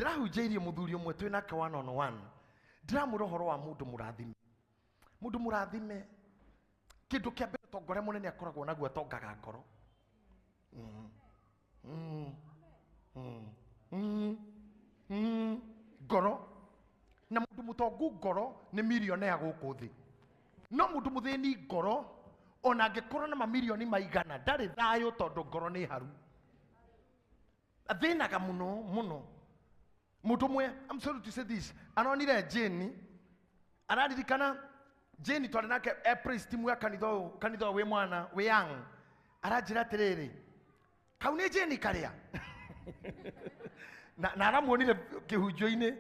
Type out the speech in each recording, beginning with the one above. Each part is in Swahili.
ndirahunjairie muthuri umwe twina ka 1-on-1 ndiramura horo wa mundu murathime kindu kia mbere tongore munene akoragwo naguo atongaga ngoro ngoro na mundu mutongu ngoro ni milioni ya guku thi no mundu muthini ngoro ona angikorwo na mamilioni maigana ndari thayo tondu ngoro ni haru athinaga muno mundu mwe I'm sorry to say this anonire Jane araririkana Jane twari nake priest mwe kanitho we mwana we young arajira atiriri kau ni Jane karia na aramuonire kihunjo-ini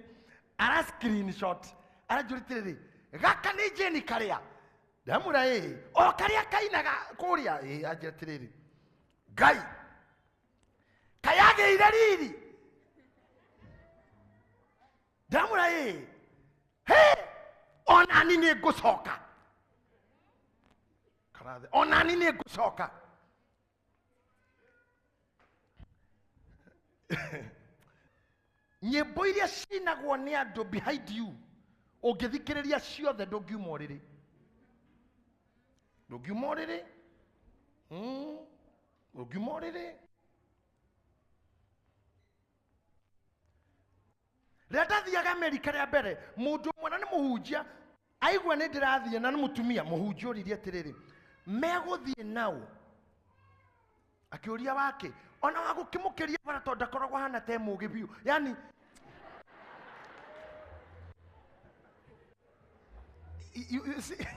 ara screenshot arajira atiriri gaka ni Jane karia ndamura o karia kainaga kuria ajira atiriri Ngai kayage irariri ndamura onani ni gucoka karathe onani ni gucoka nyimbo iria cinagwo ni andu behind you ungithikiriria ciothe ndungiuma uriri Redathiaga Amerika ria mbere mundu mwana ni muhunjia aigwa ni ndirathie na ni mutumia muhunjia uririe atiriri meguthie nao akiuria wake ona wagukimukiria bara tonda koragwo hana te mugi biu yani you see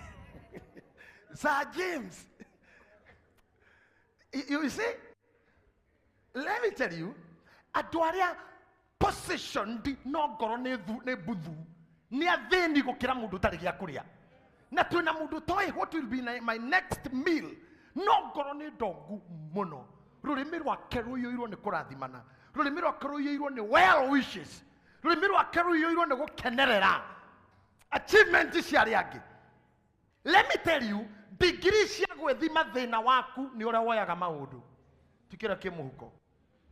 Sir James you see let me tell you aduaria positioned no ngoro ne buthu ni athini gukira mundu tari gia kuria na twina mundu toy what will be my next meal no ngoro ni ndongu muno rurimi rwake ruiyirwo ni kurathimana rurimi rwake ruiyirwo ni well wishes rurimi rwake ruiyirwo ni gukenerera achievement cia riangi. Let me tell you degree cia gwithima thina waku ni uria woyaga maundu tikira kimuhuko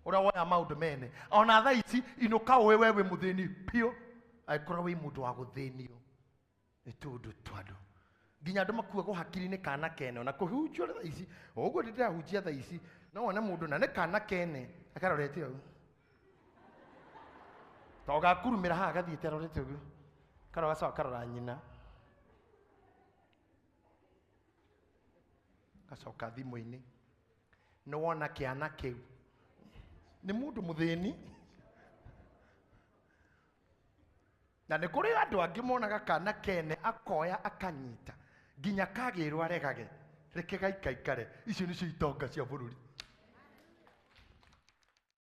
ura woya maundu mene ona tha ici inuka wewe muthini pio aikora wi mundu wa guthinio ni tundu twandu nginya andu makue guhakiri ni kana kene ona kuhunjio tha ici uguo ndirahunjia tha ici no wona mundu na ni kana kene akarorete ugu toga kurumira ha gathiite arorete ugu karoga sawa karora nyina gacoka thimu-ini no wona kiana kiu ni mundu muthini na ni kuri andu angi monaga kana kene akoya akanyita nginya kagirwo aregage reke gaikaikare icio nicio itonga cia bururi